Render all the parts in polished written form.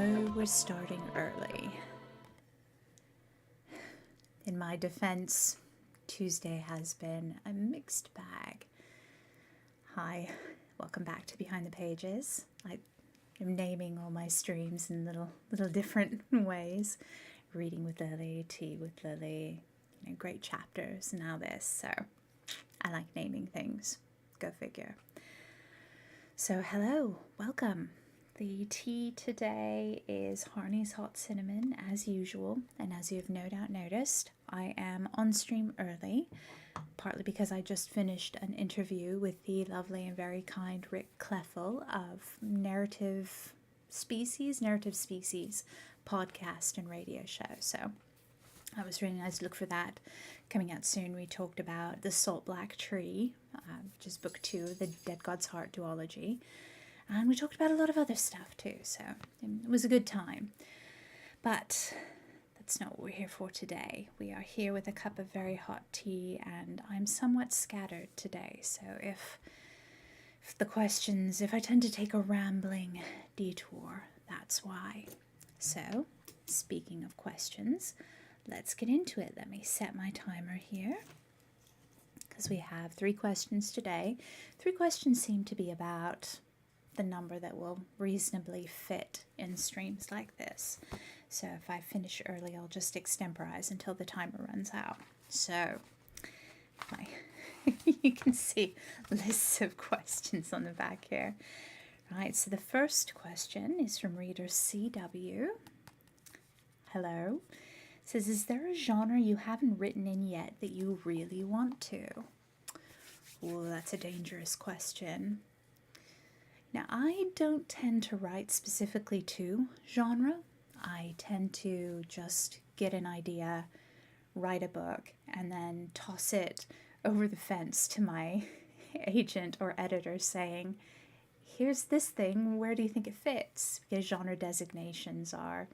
No, we're starting early. In my defense, Tuesday has been a mixed bag. Hi, welcome back to Behind the Pages. I am naming all my streams in little different ways. Reading with Lily, tea with Lily, great chapters, now this. So I like naming things. Go figure. So hello, welcome. The tea today is Harney's Hot Cinnamon, as usual, and as you've no doubt noticed, I am on stream early, partly because I just finished an interview with the lovely and very kind Rick Kleffel of Narrative Species podcast and radio show. So that was really nice to look for that. Coming out soon, we talked about The Salt Black Tree, which is book 2 of the Dead God's Heart duology. And we talked about a lot of other stuff too, so it was a good time. But that's not what we're here for today. We are here with a cup of very hot tea, and I'm somewhat scattered today. So if I tend to take a rambling detour, that's why. So, speaking of questions, let's get into it. Let me set my timer here, because we have 3 questions today. 3 questions seem to be about the number that will reasonably fit in streams like this. So if I finish early, I'll just extemporize until the timer runs out. So you can see lists of questions on the back here. Right, so the first question is from reader CW. Hello. It says, is there a genre you haven't written in yet that you really want to? Oh, that's a dangerous question. Now, I don't tend to write specifically to genre. I tend to just get an idea, write a book, and then toss it over the fence to my agent or editor saying, here's this thing, where do you think it fits? Because genre designations are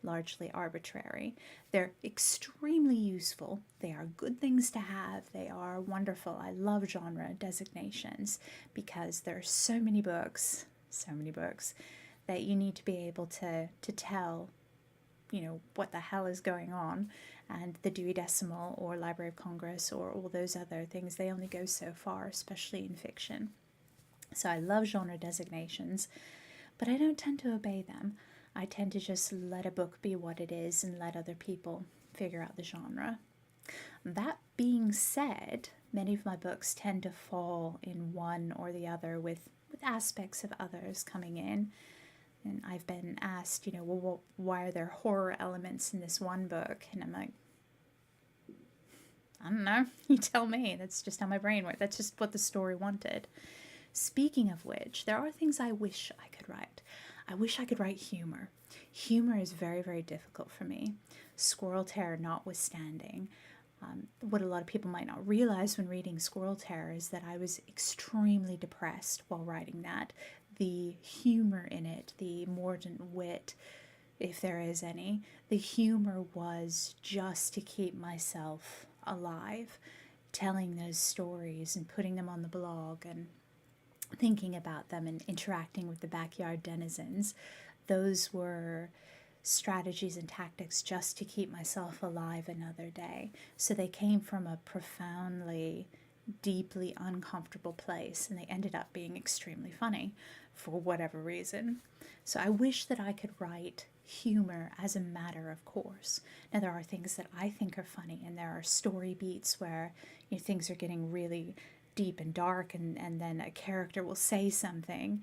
largely arbitrary. They're extremely useful. They are good things to have. They are wonderful. I love genre designations because there are so many books that you need to be able to tell, what the hell is going on. And the Dewey Decimal or Library of Congress or all those other things, they only go so far, especially in fiction. So I love genre designations, but I don't tend to obey them. I tend to just let a book be what it is and let other people figure out the genre. That being said, many of my books tend to fall in one or the other with aspects of others coming in. And I've been asked, well, why are there horror elements in this one book? And I'm like, I don't know. You tell me. That's just how my brain works. That's just what the story wanted. Speaking of which, there are things I wish I could write. I wish I could write humor. Humor is very, very difficult for me. Squirrel Terror notwithstanding. What a lot of people might not realize when reading Squirrel Terror is that I was extremely depressed while writing that. The humor in it, the mordant wit, if there is any, the humor was just to keep myself alive, telling those stories and putting them on the blog and thinking about them and interacting with the backyard denizens. Those were strategies and tactics just to keep myself alive another day. So they came from a profoundly, deeply uncomfortable place, and they ended up being extremely funny for whatever reason. So I wish that I could write humor as a matter of course. Now, there are things that I think are funny, and there are story beats where things are getting really deep and dark, and then a character will say something,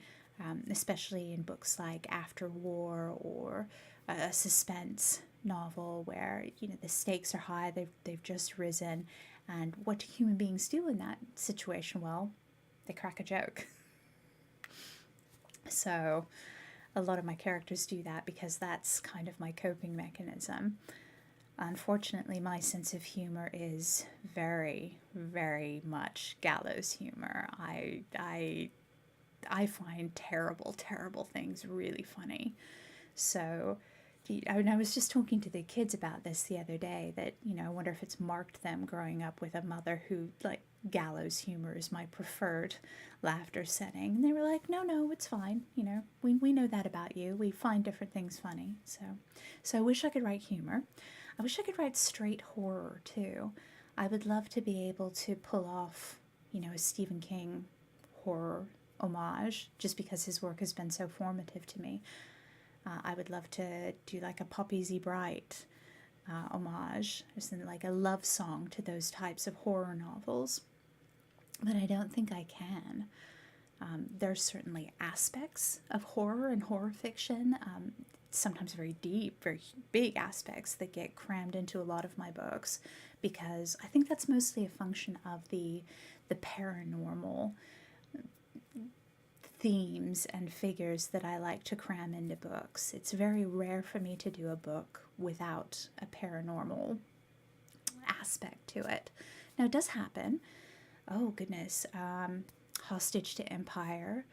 especially in books like After War or a suspense novel where the stakes are high, they've just risen, and what do human beings do in that situation? Well, they crack a joke. So a lot of my characters do that because that's kind of my coping mechanism. Unfortunately, my sense of humor is very, very much gallows humor. I find terrible, terrible things really funny. So, I was just talking to the kids about this the other day, that, I wonder if it's marked them growing up with a mother who, gallows humor is my preferred laughter setting. And they were like, no, it's fine. We know that about you. We find different things funny. So I wish I could write humor. I wish I could write straight horror too. I would love to be able to pull off, a Stephen King horror homage, just because his work has been so formative to me. I would love to do like a Poppy Z. Bright homage, just like a love song to those types of horror novels. But I don't think I can. There's certainly aspects of horror and horror fiction, sometimes very deep, very big aspects that get crammed into a lot of my books, because I think that's mostly a function of the paranormal themes and figures that I like to cram into books. It's very rare for me to do a book without a paranormal aspect to it. Now, it does happen. Oh, goodness. Hostage to Empire.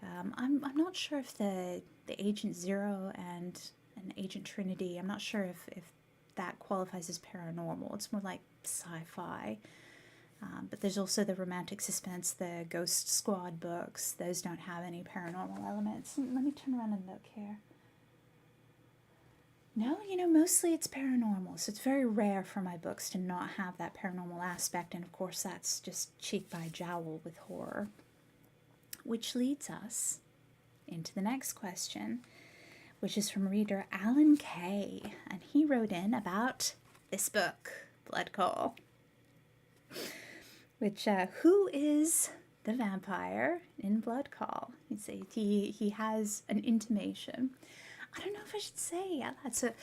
I'm not sure if the Agent Zero and Agent Trinity, I'm not sure if that qualifies as paranormal. It's more like sci-fi. But there's also the romantic suspense, the Ghost Squad books. Those don't have any paranormal elements. Let me turn around and look here. No, mostly it's paranormal. So it's very rare for my books to not have that paranormal aspect. And of course, that's just cheek by jowl with horror. Which leads us into the next question, which is from reader Alan Kay. And he wrote in about this book, Blood Call. Which, who is the vampire in Blood Call? He has an intimation. I don't know if I should say that. So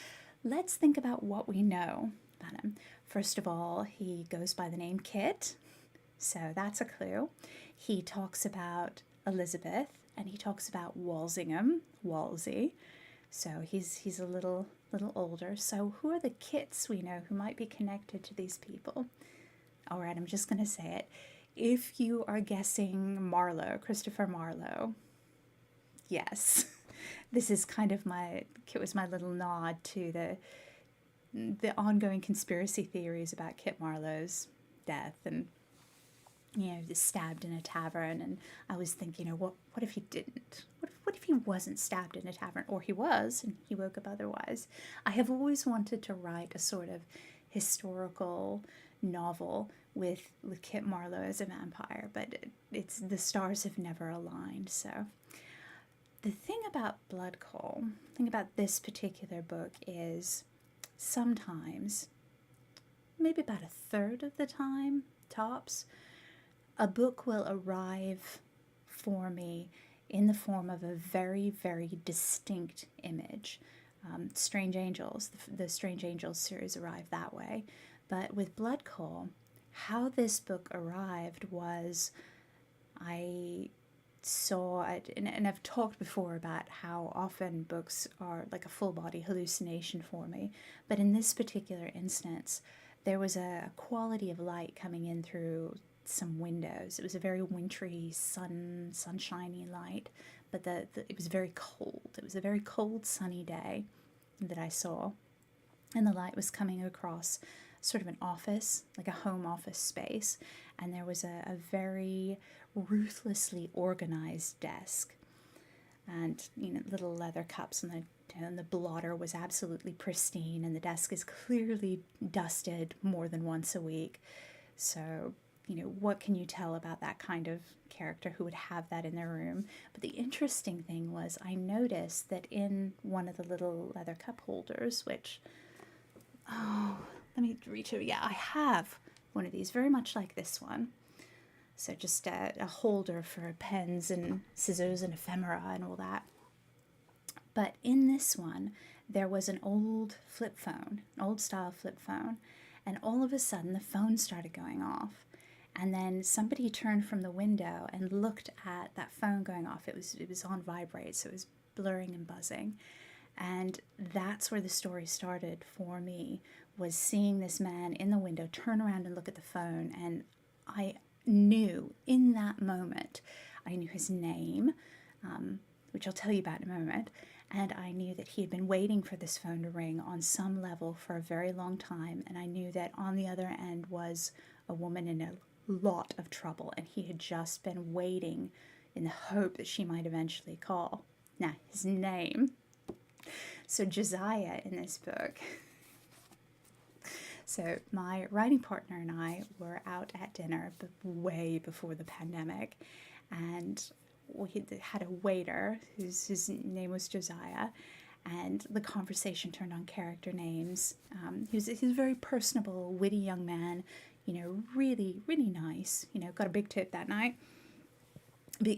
let's think about what we know about him. First of all, he goes by the name Kit, so that's a clue. He talks about Elizabeth, and he talks about Walsingham, Wolsey. So he's a little older. So who are the Kits we know who might be connected to these people? All right, I'm just going to say it. If you are guessing Marlowe, Christopher Marlowe, yes. This is kind of it was my little nod to the ongoing conspiracy theories about Kit Marlowe's death and, stabbed in a tavern. And I was thinking, what if he didn't? What if he wasn't stabbed in a tavern? Or he was, and he woke up otherwise? I have always wanted to write a sort of historical novel with Kit Marlowe as a vampire, but it's the stars have never aligned. So the thing about Blood Call, the thing about this particular book is sometimes, maybe about a third of the time, tops, a book will arrive for me in the form of a very, very distinct image. Strange Angels, the Strange Angels series arrived that way. But with Blood Call, how this book arrived was I saw it, and I've talked before about how often books are like a full body hallucination for me. But in this particular instance, there was a quality of light coming in through some windows. It was a very wintry, sunshiny light, but it was very cold. It was a very cold, sunny day that I saw, and the light was coming across sort of an office, like a home office space, and there was a very ruthlessly organized desk, and little leather cups, and the blotter was absolutely pristine, and the desk is clearly dusted more than once a week. So what can you tell about that kind of character who would have that in their room? But the interesting thing was I noticed that in one of the little leather cup holders, which, let me reach over. Yeah, I have one of these, very much like this one. So just a holder for pens and scissors and ephemera and all that. But in this one, there was an old flip phone, an old style flip phone, and all of a sudden the phone started going off. And then somebody turned from the window and looked at that phone going off. It was on vibrate, so it was blurring and buzzing. And that's where the story started for me, was seeing this man in the window turn around and look at the phone. And I knew in that moment, I knew his name, which I'll tell you about in a moment. And I knew that he had been waiting for this phone to ring on some level for a very long time. And I knew that on the other end was a woman in a lot of trouble, and he had just been waiting in the hope that she might eventually call. Now, his name, so Josiah in this book. So my writing partner and I were out at dinner way before the pandemic, and we had a waiter whose name was Josiah, and the conversation turned on character names. He was a very personable, witty young man, really, really nice. Got a big tip that night.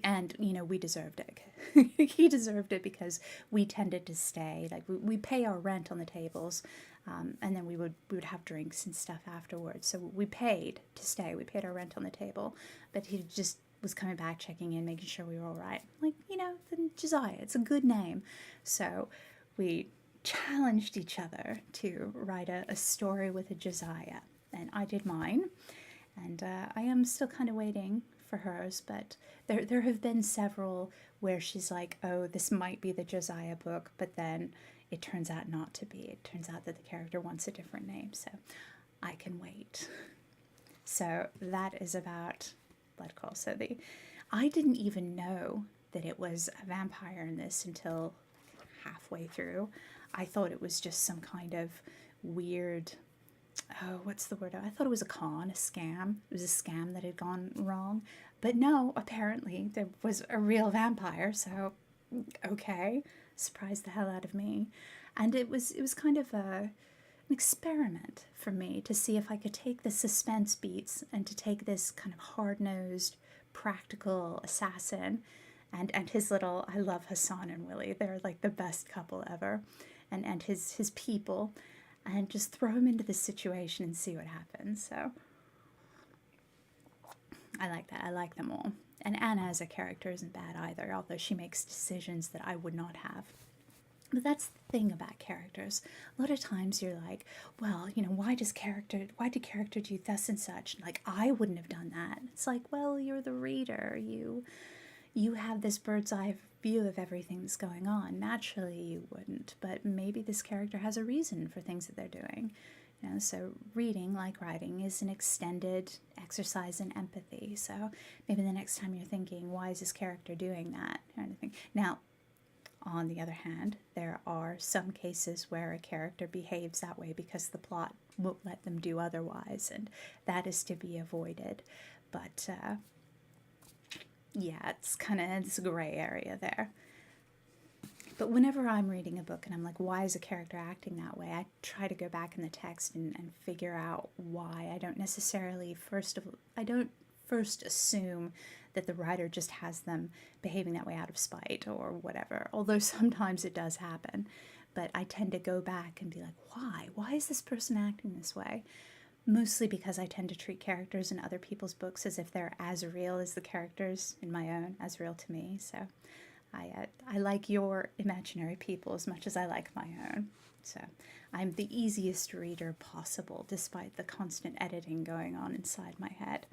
And we deserved it. He deserved it because we tended to stay. Like we pay our rent on the tables, and then we would have drinks and stuff afterwards. So we paid to stay. We paid our rent on the table, but he just was coming back, checking in, making sure we were all right. Like then Josiah, it's a good name. So we challenged each other to write a story with a Josiah, and I did mine, and I am still kind of waiting for hers, but there have been several where she's like, oh, this might be the Josiah book, but then it turns out not to be. It turns out that the character wants a different name, so I can wait. So that is about Blood Call. So I didn't even know that it was a vampire in this until halfway through. I thought it was just some kind of weird, what's the word? I thought it was a con, a scam. It was a scam that had gone wrong. But no, apparently there was a real vampire, so okay. Surprised the hell out of me. And it was kind of an experiment for me to see if I could take the suspense beats and to take this kind of hard-nosed, practical assassin and his little, I love Hassan and Willie. They're like the best couple ever. And his people, and just throw him into the situation and see what happens. So I like that. I like them all. And Anna as a character isn't bad either, although she makes decisions that I would not have. But that's the thing about characters. A lot of times you're like, well, why did character do thus and such? Like, I wouldn't have done that. It's like, well, you're the reader. You have this bird's eye view of everything that's going on. Naturally, you wouldn't, but maybe this character has a reason for things that they're doing. So reading, like writing, is an extended exercise in empathy. So maybe the next time you're thinking, why is this character doing that? Kind of thing. Now, on the other hand, there are some cases where a character behaves that way because the plot won't let them do otherwise, and that is to be avoided. But yeah, it's kind of this gray area there. But whenever I'm reading a book and I'm like, why is a character acting that way? I try to go back in the text and figure out why. I don't first assume that the writer just has them behaving that way out of spite or whatever, although sometimes it does happen. But I tend to go back and be like, why? Why is this person acting this way? Mostly because I tend to treat characters in other people's books as if they're as real as the characters in my own, as real to me. So I like your imaginary people as much as I like my own. So I'm the easiest reader possible, despite the constant editing going on inside my head.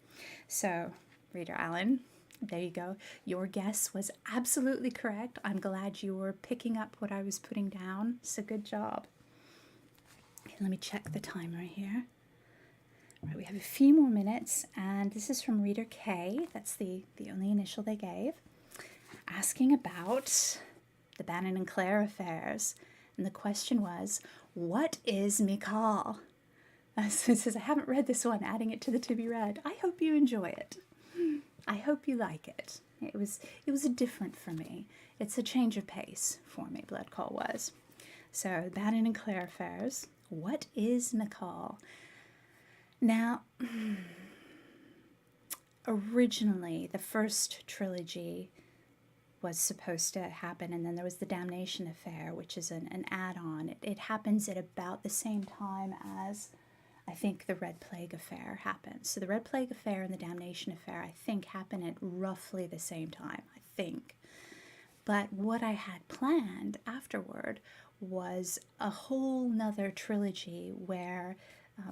So, Reader Alan, there you go. Your guess was absolutely correct. I'm glad you were picking up what I was putting down. So good job. Okay, let me check the timer here. Right, we have a few more minutes, and this is from Reader K. That's the only initial they gave. Asking about the Bannon and Claire affairs. And the question was, what is Mikal? So it says, I haven't read this one, adding it to the to be read. I hope you enjoy it. I hope you like it. It was different for me. It's a change of pace for me, Blood Call was. So, Bannon and Claire affairs. What is Mikal? Now, originally, the first trilogy was supposed to happen, and then there was the Damnation Affair, which is an add-on. It happens at about the same time as, I think, the Red Plague Affair happens. So the Red Plague Affair and the Damnation Affair, I think, happen at roughly the same time, I think. But what I had planned afterward was a whole nother trilogy where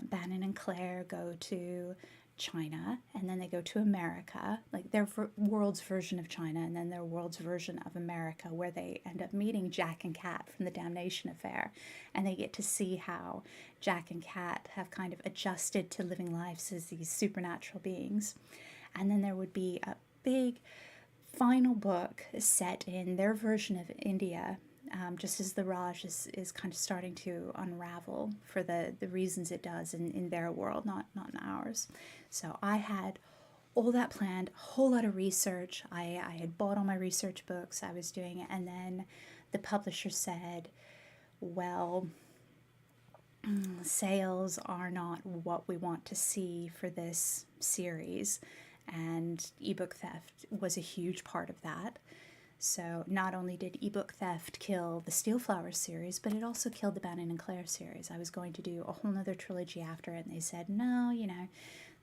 Bannon and Claire go to China, and then they go to America, like their world's version of China, and then their world's version of America, where they end up meeting Jack and Kat from the Damnation Affair, and they get to see how Jack and Kat have kind of adjusted to living lives as these supernatural beings. And then there would be a big final book set in their version of India, just as the Raj is kind of starting to unravel for the reasons it does in their world, not in ours. So I had all that planned, a whole lot of research. I had bought all my research books, I was doing it, and then the publisher said, well, sales are not what we want to see for this series, and ebook theft was a huge part of that. So not only did ebook theft kill the Steel Flowers series, but it also killed the Bannon and Claire series. I was going to do a whole nother trilogy after it, and they said, no,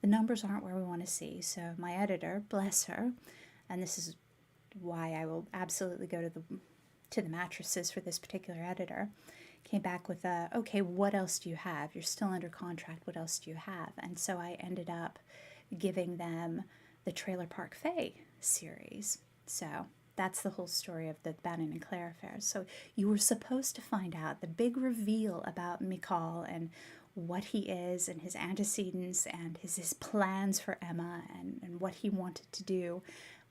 the numbers aren't where we want to see. So my editor, bless her, and this is why I will absolutely go to the mattresses for this particular editor, came back with okay, what else do you have? You're still under contract. What else do you have? And so I ended up giving them the Trailer Park Fae series. So that's the whole story of the Bannon and Claire affair. So you were supposed to find out the big reveal about Mikhail and what he is and his antecedents and his plans for Emma and what he wanted to do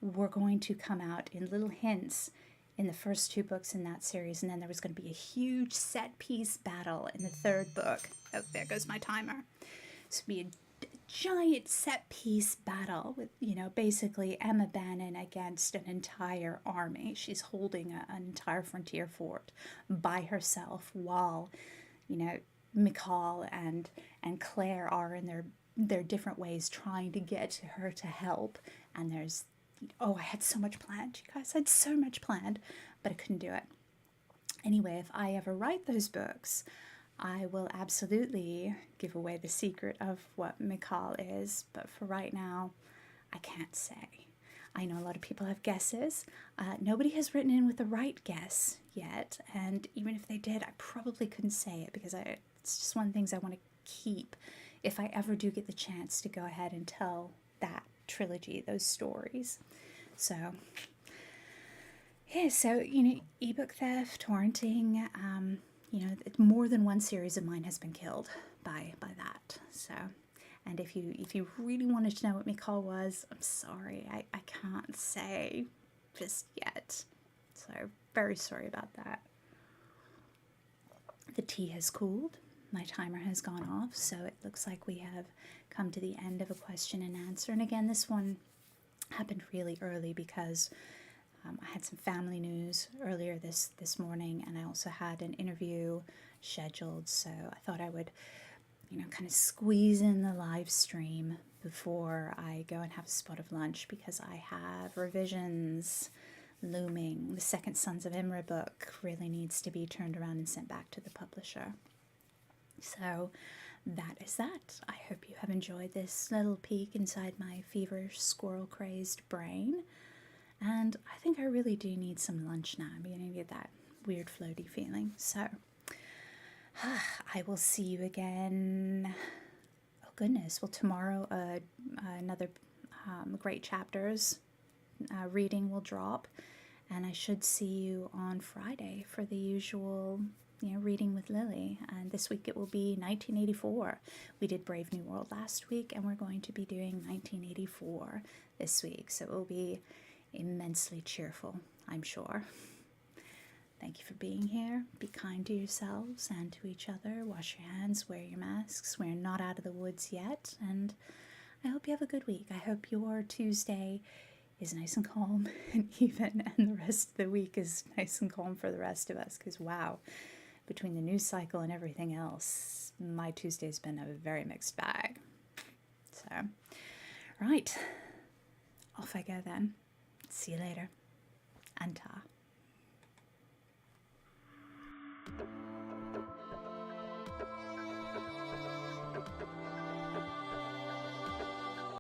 were going to come out in little hints in the first two books in that series. And then there was going to be a huge set piece battle in the third book. Oh, there goes my timer. So it'd be a giant set piece battle with, basically Emma Bannon against an entire army. She's holding an entire frontier fort by herself while, Mikhail and Claire are in their different ways trying to get to her to help. And there's, I had so much planned, you guys. I had so much planned, but I couldn't do it. Anyway, if I ever write those books, I will absolutely give away the secret of what Mikhail is, but for right now, I can't say. I know a lot of people have guesses. Nobody has written in with the right guess yet, and even if they did, I probably couldn't say it because it's just one of the things I want to keep if I ever do get the chance to go ahead and tell that trilogy, those stories. So, yeah, so, ebook theft, torrenting, more than one series of mine has been killed by that. So, and if you really wanted to know what Mikhail was, I'm sorry, I can't say just yet. So, very sorry about that. The tea has cooled. My timer has gone off, so it looks like we have come to the end of a question and answer. And again, this one happened really early because I had some family news earlier this morning, and I also had an interview scheduled, so I thought I would, kind of squeeze in the live stream before I go and have a spot of lunch, because I have revisions looming. The second Sons of Imra book really needs to be turned around and sent back to the publisher. So that is that. I hope you have enjoyed this little peek inside my feverish, squirrel-crazed brain. And I think I really do need some lunch now. I'm beginning to get that weird floaty feeling. So I will see you again. Oh goodness. Well, tomorrow another great chapters reading will drop. And I should see you on Friday for the usual reading with Lily. And this week it will be 1984. We did Brave New World last week, and we're going to be doing 1984 this week. So it will be immensely cheerful, I'm sure. Thank you for being here. Be kind to yourselves and to each other. Wash your hands, wear your masks. We're not out of the woods yet, and I hope you have a good week. I hope your Tuesday is nice and calm and even, and the rest of the week is nice and calm for the rest of us, because wow, between the news cycle and everything else, my Tuesday's been a very mixed bag. So, right, off I go then. See you later. Anta.